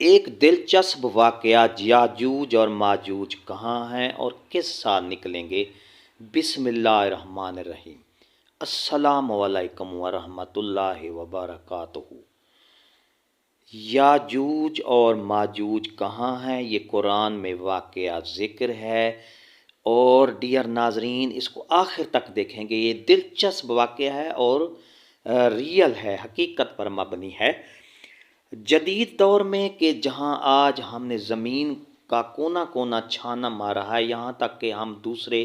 ایک دلچسپ واقعہ، یاجوج اور ماجوج کہاں ہیں اور کس سال نکلیں گے؟ بسم اللہ الرحمن الرحیم۔ السلام علیکم ورحمۃ اللہ وبرکاتہ۔ یاجوج اور ماجوج کہاں ہیں، یہ قرآن میں واقعہ ذکر ہے، اور ڈیئر ناظرین اس کو آخر تک دیکھیں گے۔ یہ دلچسپ واقعہ ہے اور ریئل ہے، حقیقت پر مبنی ہے۔ جدید دور میں کہ جہاں آج ہم نے زمین کا کونا کونا چھانا مارا ہے، یہاں تک کہ ہم دوسرے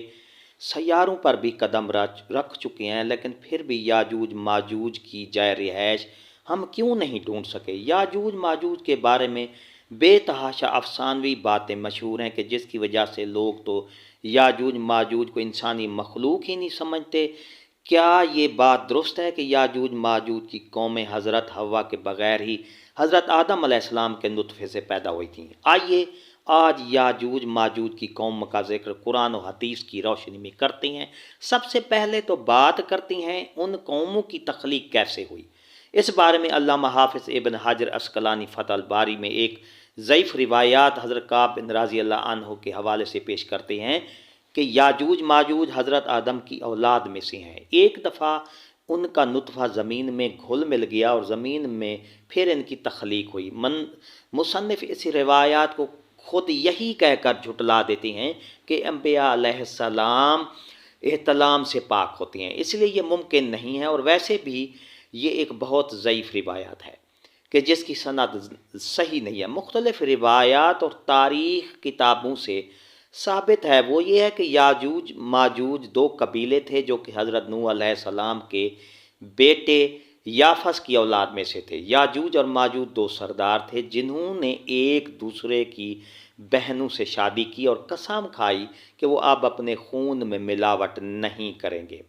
سیاروں پر بھی قدم رکھ چکے ہیں، لیکن پھر بھی یاجوج ماجوج کی جائے رہائش ہم کیوں نہیں ڈھونڈ سکے؟ یاجوج ماجوج کے بارے میں بے تحاشا افسانوی باتیں مشہور ہیں کہ جس کی وجہ سے لوگ تو یاجوج ماجوج کو انسانی مخلوق ہی نہیں سمجھتے۔ کیا یہ بات درست ہے کہ یاجوج ماجوج کی قومیں حضرت حوا کے بغیر ہی حضرت آدم علیہ السلام کے نطفے سے پیدا ہوئی تھیں؟ آئیے آج یاجوج ماجوج کی قوم کا ذکر قرآن و حدیث کی روشنی میں کرتے ہیں۔ سب سے پہلے تو بات کرتے ہیں ان قوموں کی تخلیق کیسے ہوئی۔ اس بارے میں علامہ حافظ ابن حجر عسقلانی فتح الباری میں ایک ضعیف روایات حضرت کعب بن رضی اللہ عنہ کے حوالے سے پیش کرتے ہیں کہ یاجوج ماجوج حضرت آدم کی اولاد میں سے ہیں۔ ایک دفعہ ان کا نطفہ زمین میں گھل مل گیا اور زمین میں پھر ان کی تخلیق ہوئی۔ مصنف اس روایات کو خود یہی کہہ کر جھٹلا دیتے ہیں کہ انبیاء علیہ السلام احتلام سے پاک ہوتے ہیں، اس لیے یہ ممکن نہیں ہے، اور ویسے بھی یہ ایک بہت ضعیف روایت ہے کہ جس کی سند صحیح نہیں ہے۔ مختلف روایات اور تاریخ کتابوں سے ثابت ہے وہ یہ ہے کہ یاجوج ماجوج دو قبیلے تھے جو کہ حضرت نوح علیہ السلام کے بیٹے یافس کی اولاد میں سے تھے۔ یاجوج اور ماجوج دو سردار تھے جنہوں نے ایک دوسرے کی بہنوں سے شادی کی اور قسم کھائی کہ وہ اب اپنے خون میں ملاوٹ نہیں کریں گے،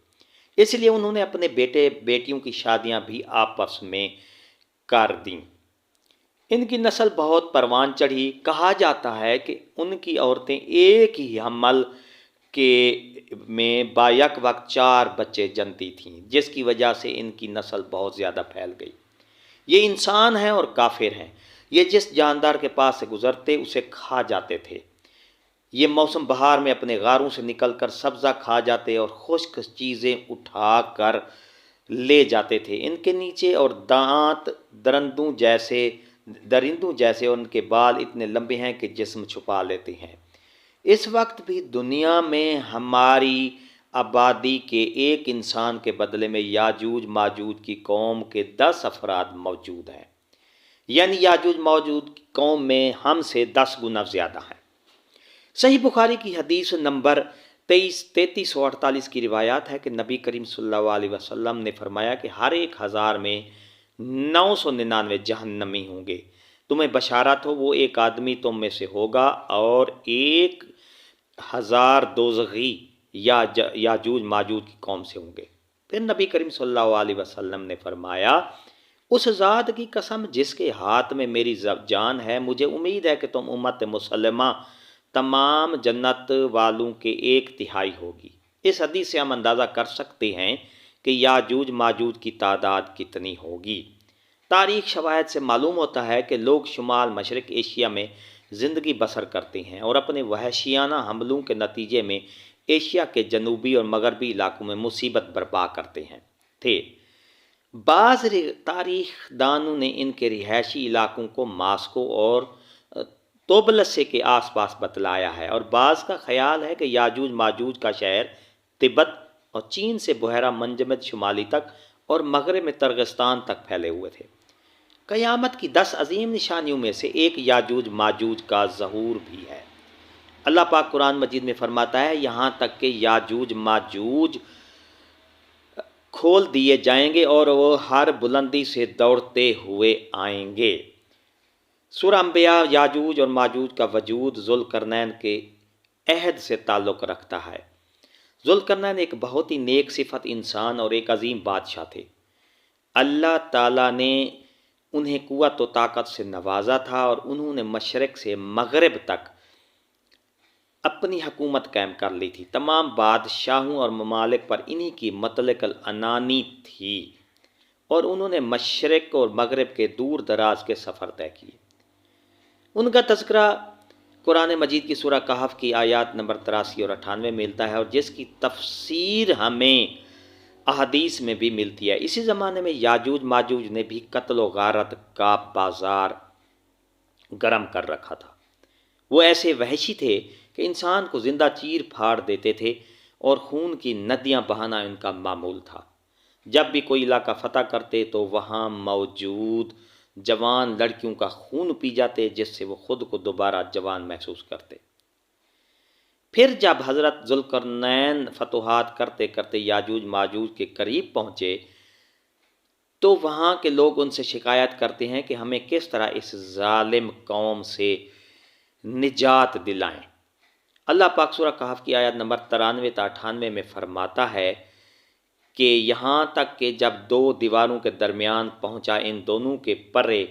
اس لیے انہوں نے اپنے بیٹے بیٹیوں کی شادیاں بھی آپس میں کر دیں۔ ان کی نسل بہت پروان چڑھی، کہا جاتا ہے کہ ان کی عورتیں ایک ہی حمل کے میں بیک وقت 4 بچے جنتی تھیں، جس کی وجہ سے ان کی نسل بہت زیادہ پھیل گئی۔ یہ انسان ہیں اور کافر ہیں، یہ جس جاندار کے پاس سے گزرتے اسے کھا جاتے تھے۔ یہ موسم بہار میں اپنے غاروں سے نکل کر سبزہ کھا جاتے اور خشک چیزیں اٹھا کر لے جاتے تھے۔ ان کے نیچے اور دانت درندوں جیسے اور ان کے بال اتنے لمبے ہیں کہ جسم چھپا لیتے ہیں۔ اس وقت بھی دنیا میں ہماری آبادی کے ایک انسان کے بدلے میں یاجوج ماجوج کی قوم کے 10 افراد موجود ہیں، یعنی یاجوج ماجوج کی قوم میں ہم سے 10 گنا زیادہ ہیں۔ صحیح بخاری کی حدیث نمبر 3348 کی روایات ہے کہ نبی کریم صلی اللہ علیہ وسلم نے فرمایا کہ ہر 1000 میں 999 جہنمی ہوں گے۔ تمہیں بشارت ہو، وہ ایک آدمی تم میں سے ہوگا اور 1000 دوزخی یاجوج ماجوج کی قوم سے ہوں گے۔ پھر نبی کریم صلی اللہ علیہ وسلم نے فرمایا، اس ذات کی قسم جس کے ہاتھ میں میری جان ہے، مجھے امید ہے کہ تم امت مسلمہ تمام جنت والوں کے 1/3 ہوگی۔ اس حدیث سے ہم اندازہ کر سکتے ہیں کہ یاجوج ماجوج کی تعداد کتنی ہوگی۔ تاریخ شواہد سے معلوم ہوتا ہے کہ لوگ شمال مشرق ایشیا میں زندگی بسر کرتے ہیں اور اپنے وحشیانہ حملوں کے نتیجے میں ایشیا کے جنوبی اور مغربی علاقوں میں مصیبت برپا کرتے تھے۔ بعض تاریخ دانوں نے ان کے رہائشی علاقوں کو ماسکو اور توبلسے کے آس پاس بتلایا ہے، اور بعض کا خیال ہے کہ یاجوج ماجوج کا شہر تبت اور چین سے بحیرہ منجمد شمالی تک اور مغرب میں ترغستان تک پھیلے ہوئے تھے۔ قیامت کی 10 عظیم نشانیوں میں سے ایک یاجوج ماجوج کا ظہور بھی ہے۔ اللہ پاک قرآن مجید میں فرماتا ہے، یہاں تک کہ یاجوج ماجوج کھول دیے جائیں گے اور وہ ہر بلندی سے دوڑتے ہوئے آئیں گے۔ سورہ انبیاء یاجوج اور ماجوج کا وجود ذوالقرنین کے عہد سے تعلق رکھتا ہے۔ ذوالقرنین ایک بہت ہی نیک صفت انسان اور ایک عظیم بادشاہ تھے۔ اللہ تعالیٰ نے انہیں قوت و طاقت سے نوازا تھا اور انہوں نے مشرق سے مغرب تک اپنی حکومت قائم کر لی تھی۔ تمام بادشاہوں اور ممالک پر انہی کی مطلق العنانی تھی اور انہوں نے مشرق اور مغرب کے دور دراز کے سفر طے کیے۔ ان کا تذکرہ قرآن مجید کی سورہ کہف کی آیات نمبر 83 اور 98 ملتا ہے، اور جس کی تفسیر ہمیں احادیث میں بھی ملتی ہے۔ اسی زمانے میں یاجوج ماجوج نے بھی قتل و غارت کا بازار گرم کر رکھا تھا۔ وہ ایسے وحشی تھے کہ انسان کو زندہ چیر پھاڑ دیتے تھے اور خون کی ندیاں بہانا ان کا معمول تھا۔ جب بھی کوئی علاقہ فتح کرتے تو وہاں موجود جوان لڑکیوں کا خون پی جاتے، جس سے وہ خود کو دوبارہ جوان محسوس کرتے۔ پھر جب حضرت ذوالقرنین فتوحات کرتے کرتے یاجوج ماجوج کے قریب پہنچے تو وہاں کے لوگ ان سے شکایت کرتے ہیں کہ ہمیں کس طرح اس ظالم قوم سے نجات دلائیں۔ اللہ پاک سورہ کہف کی آیت نمبر 93 تا 98 میں فرماتا ہے کہ یہاں تک کہ جب دو دیواروں کے درمیان پہنچا ان دونوں کے پرے،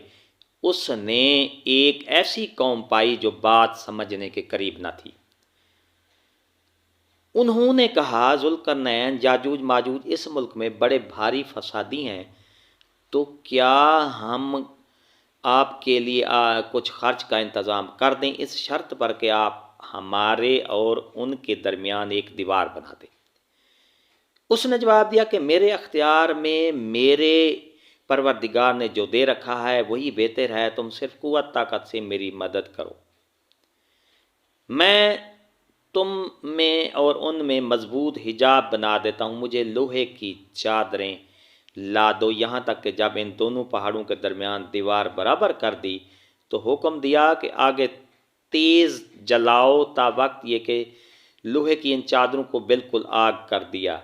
اس نے ایک ایسی قوم پائی جو بات سمجھنے کے قریب نہ تھی۔ انہوں نے کہا، ذوالقرنین، یاجوج ماجوج اس ملک میں بڑے بھاری فسادی ہیں، تو کیا ہم آپ کے لیے کچھ خرچ کا انتظام کر دیں، اس شرط پر کہ آپ ہمارے اور ان کے درمیان ایک دیوار بنا دیں۔ اس نے جواب دیا کہ میرے اختیار میں میرے پروردگار نے جو دے رکھا ہے وہی بہتر ہے، تم صرف قوت طاقت سے میری مدد کرو، میں تم میں اور ان میں مضبوط حجاب بنا دیتا ہوں، مجھے لوہے کی چادریں لا دو۔ یہاں تک کہ جب ان دونوں پہاڑوں کے درمیان دیوار برابر کر دی تو حکم دیا کہ آگے تیز جلاؤ تا وقت یہ کہ لوہے کی ان چادروں کو بالکل آگ کر دیا۔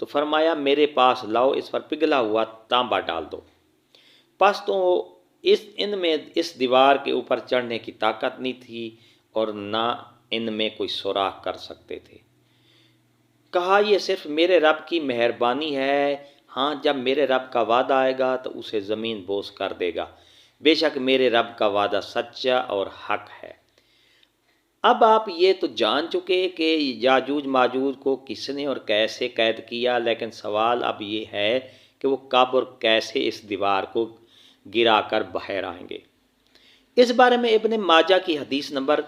تو فرمایا میرے پاس لاؤ، اس پر پگھلا ہوا تانبا ڈال دو۔ پس تو ان میں اس دیوار کے اوپر چڑھنے کی طاقت نہیں تھی اور نہ ان میں کوئی سوراخ کر سکتے تھے۔ کہا یہ صرف میرے رب کی مہربانی ہے، ہاں جب میرے رب کا وعدہ آئے گا تو اسے زمین بوس کر دے گا، بے شک میرے رب کا وعدہ سچا اور حق ہے۔ اب آپ یہ تو جان چکے کہ یاجوج ماجوج کو کس نے اور کیسے قید کیا، لیکن سوال اب یہ ہے کہ وہ کب اور کیسے اس دیوار کو گرا کر باہر آئیں گے۔ اس بارے میں ابن ماجہ کی حدیث نمبر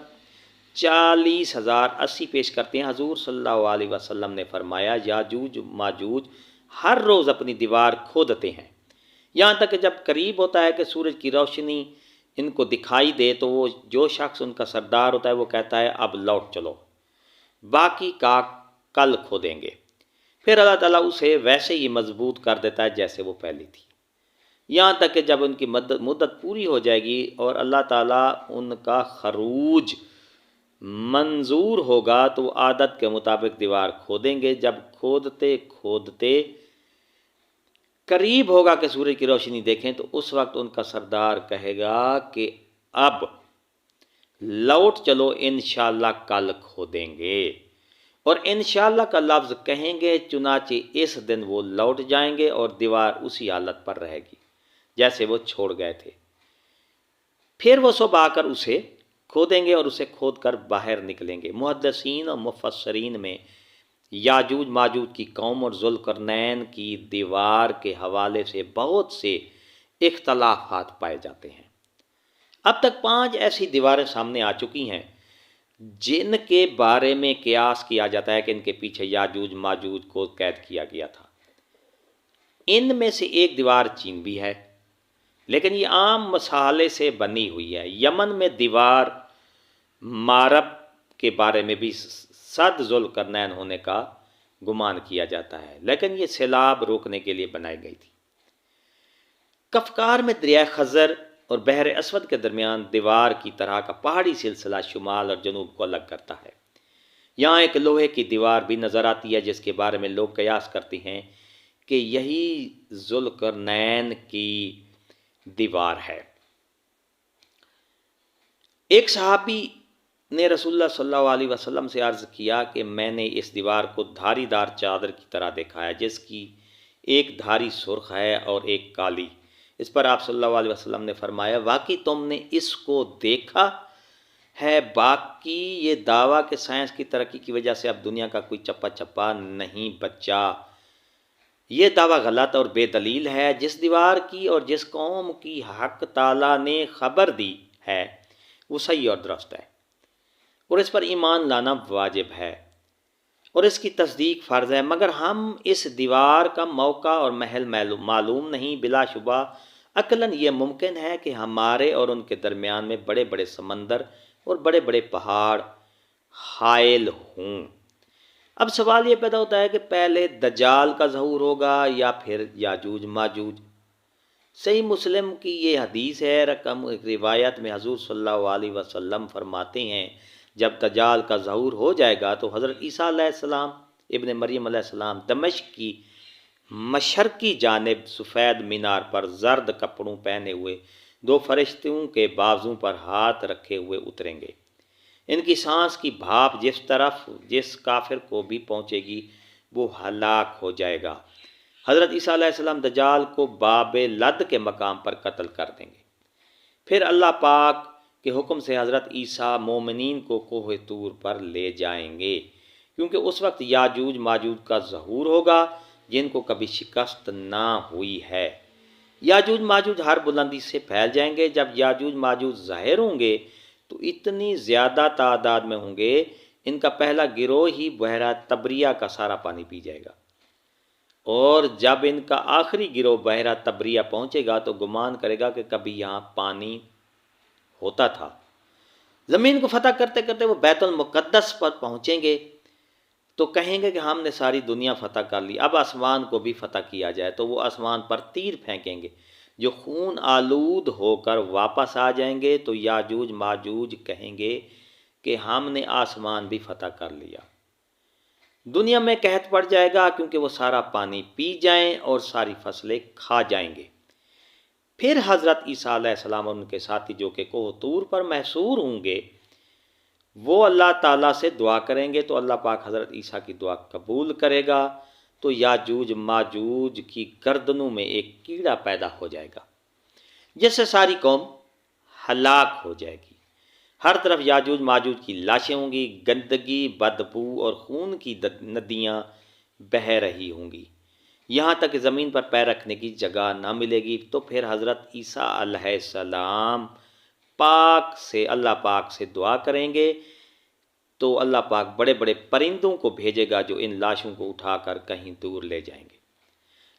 40,080 پیش کرتے ہیں۔ حضور صلی اللہ علیہ وسلم نے فرمایا، یاجوج ماجوج ہر روز اپنی دیوار کھودتے ہیں، یہاں تک کہ جب قریب ہوتا ہے کہ سورج کی روشنی ان کو دکھائی دے تو وہ جو شخص ان کا سردار ہوتا ہے وہ کہتا ہے اب لوٹ چلو، باقی کا کل کھودیں گے۔ پھر اللہ تعالیٰ اسے ویسے ہی مضبوط کر دیتا ہے جیسے وہ پہلی تھی، یہاں تک کہ جب ان کی مدت پوری ہو جائے گی اور اللہ تعالیٰ ان کا خروج منظور ہوگا تو وہ عادت کے مطابق دیوار کھودیں گے۔ جب کھودتے کھودتے قریب ہوگا کہ سورج کی روشنی دیکھیں تو اس وقت ان کا سردار کہے گا کہ اب لوٹ چلو، انشاءاللہ کل کھودیں گے، اور انشاءاللہ کا لفظ کہیں گے، چنانچہ اس دن وہ لوٹ جائیں گے اور دیوار اسی حالت پر رہے گی جیسے وہ چھوڑ گئے تھے۔ پھر وہ صبح آ کر اسے کھودیں گے اور اسے کھود کر باہر نکلیں گے۔ محدثین اور مفسرین میں یاجوج ماجوج کی قوم اور ذوالقرنین کی دیوار کے حوالے سے بہت سے اختلافات پائے جاتے ہیں۔ اب تک 5 ایسی دیواریں سامنے آ چکی ہیں جن کے بارے میں قیاس کیا جاتا ہے کہ ان کے پیچھے یاجوج ماجوج کو قید کیا گیا تھا۔ ان میں سے ایک دیوار چین بھی ہے، لیکن یہ عام مسالے سے بنی ہوئی ہے۔ یمن میں دیوار مارب کے بارے میں بھی صد ذوالقرنین ہونے کا گمان کیا جاتا ہے، لیکن یہ سیلاب روکنے کے لیے بنائی گئی تھی۔ کفکار میں دریائے خزر اور بحر اسود کے درمیان دیوار کی طرح کا پہاڑی سلسلہ شمال اور جنوب کو الگ کرتا ہے۔ یہاں ایک لوہے کی دیوار بھی نظر آتی ہے جس کے بارے میں لوگ قیاس کرتے ہیں کہ یہی ذوالقرنین کی دیوار ہے۔ ایک صحابی نے رسول اللہ صلی اللہ علیہ وسلم سے عرض کیا کہ میں نے اس دیوار کو دھاری دار چادر کی طرح دیکھا ہے، جس کی ایک دھاری سرخ ہے اور ایک کالی۔ اس پر آپ صلی اللہ علیہ وسلم نے فرمایا، واقعی تم نے اس کو دیکھا ہے، باقی یہ دعویٰ کہ سائنس کی ترقی کی وجہ سے اب دنیا کا کوئی چپا چپا نہیں بچا، یہ دعویٰ غلط اور بے دلیل ہے۔ جس دیوار کی اور جس قوم کی حق تعالیٰ نے خبر دی ہے وہ صحیح اور درست ہے اور اس پر ایمان لانا واجب ہے اور اس کی تصدیق فرض ہے، مگر ہم اس دیوار کا موقع اور محل معلوم نہیں۔ بلا شبہ عقلاً یہ ممکن ہے کہ ہمارے اور ان کے درمیان میں بڑے بڑے سمندر اور بڑے بڑے پہاڑ حائل ہوں۔ اب سوال یہ پیدا ہوتا ہے کہ پہلے دجال کا ظہور ہوگا یا پھر یاجوج ماجوج؟ صحیح مسلم کی یہ حدیث ہے، رقم روایت میں حضور صلی اللہ علیہ وسلم فرماتے ہیں جب دجال کا ظہور ہو جائے گا تو حضرت عیسیٰ علیہ السلام ابن مریم علیہ السلام دمشق کی مشرقی جانب سفید مینار پر زرد کپڑوں پہنے ہوئے دو فرشتوں کے بازوں پر ہاتھ رکھے ہوئے اتریں گے۔ ان کی سانس کی بھاپ جس کافر کو بھی پہنچے گی وہ ہلاک ہو جائے گا۔ حضرت عیسیٰ علیہ السلام دجال کو باب لد کے مقام پر قتل کر دیں گے۔ پھر اللہ پاک کے حکم سے حضرت عیسیٰ مومنین کو کوہ طور پر لے جائیں گے، کیونکہ اس وقت یاجوج ماجوج کا ظہور ہوگا جن کو کبھی شکست نہ ہوئی ہے۔ یاجوج ماجوج ہر بلندی سے پھیل جائیں گے۔ جب یاجوج ماجوج ظاہر ہوں گے تو اتنی زیادہ تعداد میں ہوں گے، ان کا پہلا گروہ ہی بحیرہ تبریہ کا سارا پانی پی جائے گا، اور جب ان کا آخری گروہ بحیرہ تبریہ پہنچے گا تو گمان کرے گا کہ کبھی یہاں پانی ہوتا تھا۔ زمین کو فتح کرتے کرتے وہ بیت المقدس پر پہنچیں گے تو کہیں گے کہ ہم نے ساری دنیا فتح کر لی، اب آسمان کو بھی فتح کیا جائے، تو وہ آسمان پر تیر پھینکیں گے جو خون آلود ہو کر واپس آ جائیں گے، تو یاجوج ماجوج کہیں گے کہ ہم نے آسمان بھی فتح کر لیا۔ دنیا میں قحط پڑ جائے گا کیونکہ وہ سارا پانی پی جائیں اور ساری فصلیں کھا جائیں گے۔ پھر حضرت عیسیٰ علیہ السلام اور ان کے ساتھی جو کہ کوہ طور پر محصور ہوں گے وہ اللہ تعالیٰ سے دعا کریں گے تو اللہ پاک حضرت عیسیٰ کی دعا قبول کرے گا، تو یاجوج ماجوج کی گردنوں میں ایک کیڑا پیدا ہو جائے گا جس سے ساری قوم ہلاک ہو جائے گی۔ ہر طرف یاجوج ماجوج کی لاشیں ہوں گی، گندگی، بدبو اور خون کی ندیاں بہہ رہی ہوں گی، یہاں تک کہ زمین پر پیر رکھنے کی جگہ نہ ملے گی۔ تو پھر حضرت عیسیٰ علیہ السلام اللہ پاک سے دعا کریں گے تو اللہ پاک بڑے بڑے پرندوں کو بھیجے گا جو ان لاشوں کو اٹھا کر کہیں دور لے جائیں گے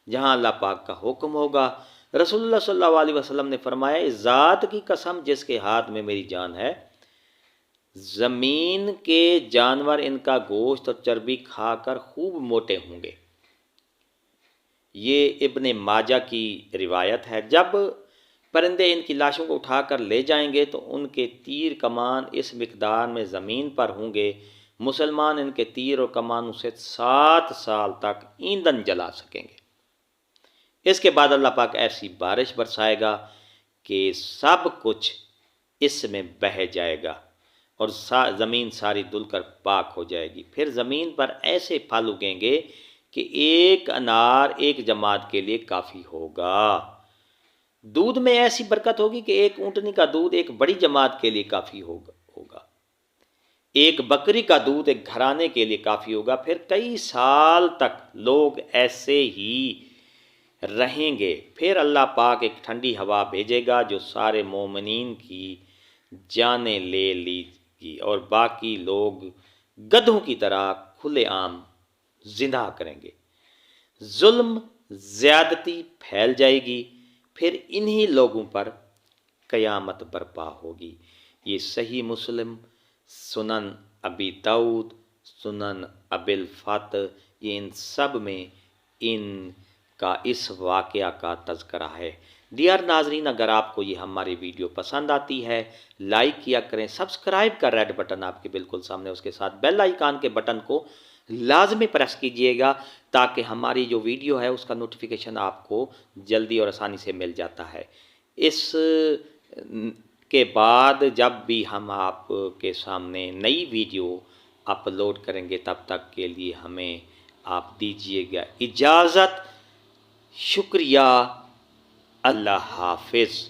جہاں اللہ پاک کا حکم ہوگا۔ رسول اللہ صلی اللہ علیہ وسلم نے فرمایا، اس ذات کی قسم جس کے ہاتھ میں میری جان ہے، زمین کے جانور ان کا گوشت اور چربی کھا کر خوب موٹے ہوں گے۔ یہ ابن ماجہ کی روایت ہے۔ جب پرندے ان کی لاشوں کو اٹھا کر لے جائیں گے تو ان کے تیر کمان اس مقدار میں زمین پر ہوں گے، مسلمان ان کے تیر اور کمانوں سے 7 سال تک ایندھن جلا سکیں گے۔ اس کے بعد اللہ پاک ایسی بارش برسائے گا کہ سب کچھ اس میں بہہ جائے گا اور زمین ساری دھل کر پاک ہو جائے گی۔ پھر زمین پر ایسے پھل اگیں گے کہ ایک انار ایک جماعت کے لیے کافی ہوگا۔ دودھ میں ایسی برکت ہوگی کہ ایک اونٹنی کا دودھ ایک بڑی جماعت کے لیے کافی ہوگا، ایک بکری کا دودھ ایک گھرانے کے لیے کافی ہوگا۔ پھر کئی سال تک لوگ ایسے ہی رہیں گے۔ پھر اللہ پاک ایک ٹھنڈی ہوا بھیجے گا جو سارے مومنین کی جانیں لے لی گی اور باقی لوگ گدھوں کی طرح کھلے عام زندہ کریں گے۔ ظلم زیادتی پھیل جائے گی، پھر انہی لوگوں پر قیامت برپا ہوگی۔ یہ صحیح مسلم، سنن ابی داؤد، سنن ابی الفتح، یہ ان سب میں ان کا اس واقعہ کا تذکرہ ہے۔ ڈیئر ناظرین، اگر آپ کو یہ ہماری ویڈیو پسند آتی ہے لائک کیا کریں، سبسکرائب کا ریڈ بٹن آپ کے بالکل سامنے، اس کے ساتھ بیل آئیکن کے بٹن کو لازمی پریس کیجئے گا تاکہ ہماری جو ویڈیو ہے اس کا نوٹیفیکیشن آپ کو جلدی اور آسانی سے مل جاتا ہے۔ اس کے بعد جب بھی ہم آپ کے سامنے نئی ویڈیو اپلوڈ کریں گے تب تک کے لیے ہمیں آپ دیجئے گا اجازت۔ شکریہ، اللہ حافظ۔